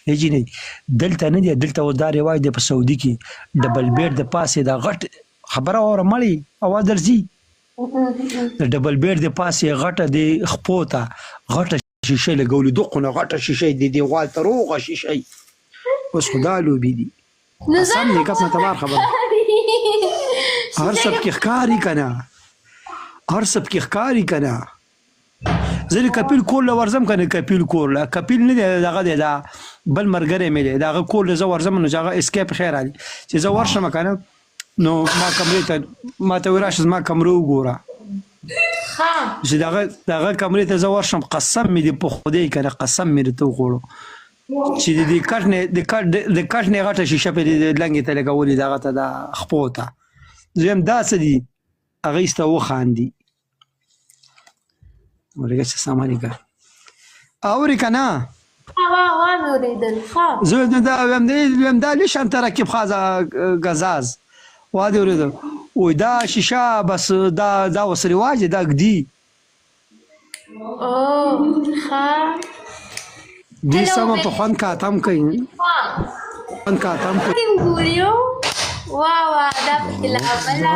جینې دلته نه دی، دلته اوس دا رواج دی په سعودي کې ډبل بیډ د پاسې دا غټ خبره اوره مړی اواز درځي د ډبل بیډ د پاسې غټه د خپو ته غټه شیشه لګولې دقونه غټه شیشه د دیوال ته روغه شیشه اوس خدا لوبې دي قسم دی کس نه تبار خبره هر سب کې ښکاري کنه هر سب کې ښکاري کنه زه کپیل کور له ورځم کنه کپیل کور له کپیل نه دی دغه دی دا بل مرګره مې دی دغه کور له زه ورځم نو هغه اسکیپ خیر علي چې زه ورشم کنه نو ما کمرې ته ما ته وراشه ما کمرې وګوره چې دغه کمرې ته زه ورشم قسم مې دی په خدای کنه قسم مې ته وخوړو چې د کټ نه غټه شیشه په لنګې ته لګولې دغه ته د خپو ته زم داسې دي هغه ایسته وخاندي ورګه چې سامانی کا اوري کنه زه دا ویم دا لشان ترکیب خازه غزاز وادي ورده وای دا شیشه بس دا وسري واجه دا گدي او ها دې سم په خوان کاتم کوي خوان کاتم کوي ګوريو وا دا په لا بلا